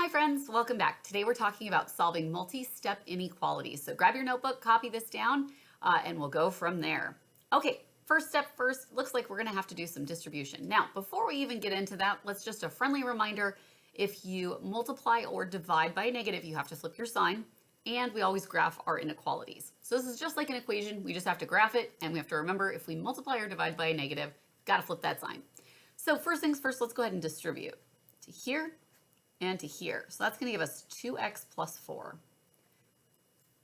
Hi friends, welcome back. Today we're talking about solving multi-step inequalities. So grab your notebook, copy this down, and we'll go from there. Okay, first step first, looks like we're gonna have to do some distribution. Now, before we even get into that, let's just a friendly reminder, if you multiply or divide by a negative, you have to flip your sign, and we always graph our inequalities. So this is just like an equation, we just have to graph it, and we have to remember if we multiply or divide by a negative, gotta flip that sign. So first things first, let's go ahead and distribute to here and to here. So that's going to give us 2x plus 4.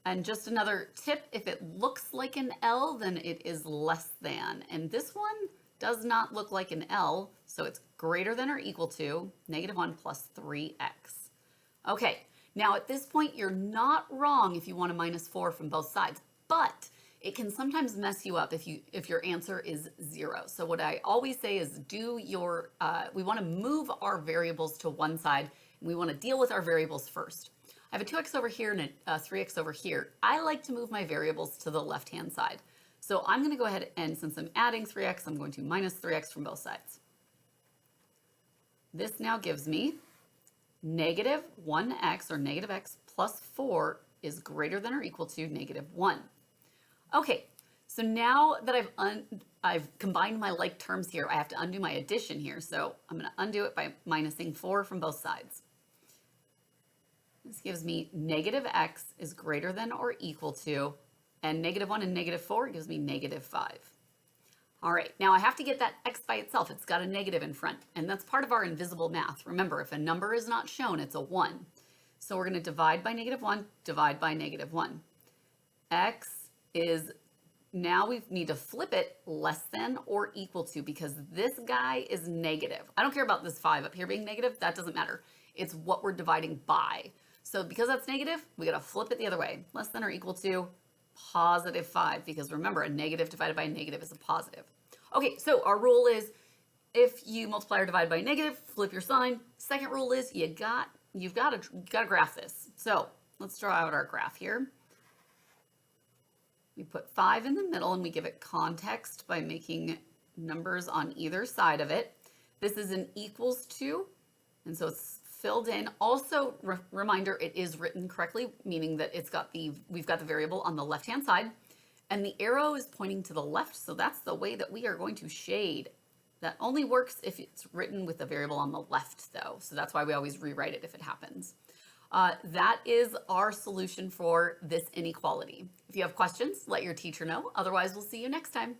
And just another tip, if it looks like an L, then it is less than. And this one does not look like an L, so it's greater than or equal to -1 plus 3x. Okay, now at this point, you're not wrong if you want to minus 4 from both sides, but it can sometimes mess you up if your answer is 0. So what I always say is we want to move our variables to one side, and we want to deal with our variables first. I have a 2x over here and a 3x over here. I like to move my variables to the left-hand side. So I'm going to go ahead and, since I'm adding 3x, I'm going to minus 3x from both sides. This now gives me -1x, or -x plus 4 is greater than or equal to -1. Okay, so now that I've combined my like terms here, I have to undo my addition here. So I'm going to undo it by minusing 4 from both sides. This gives me -x is greater than or equal to, and -1 and -4 gives me -5. All right, now I have to get that x by itself. It's got a negative in front, and that's part of our invisible math. Remember, if a number is not shown, it's a 1. So we're going to divide by -1, divide by -1. X is, now we need to flip it less than or equal to, because this guy is negative. I don't care about this 5 up here being negative. That doesn't matter. It's what we're dividing by. So because that's negative, we got to flip it the other way. Less than or equal to +5, because remember, a negative divided by a negative is a positive. Okay, so our rule is if you multiply or divide by a negative, flip your sign. Second rule is you've got to graph this. So let's draw out our graph here. We put 5 in the middle and we give it context by making numbers on either side of it. This is an equals to, and so it's filled in. Also, reminder, it is written correctly, meaning that we've got the variable on the left-hand side, and the arrow is pointing to the left, so that's the way that we are going to shade. That only works if it's written with the variable on the left, though, so that's why we always rewrite it if it happens. That is our solution for this inequality. If you have questions, let your teacher know. Otherwise, we'll see you next time.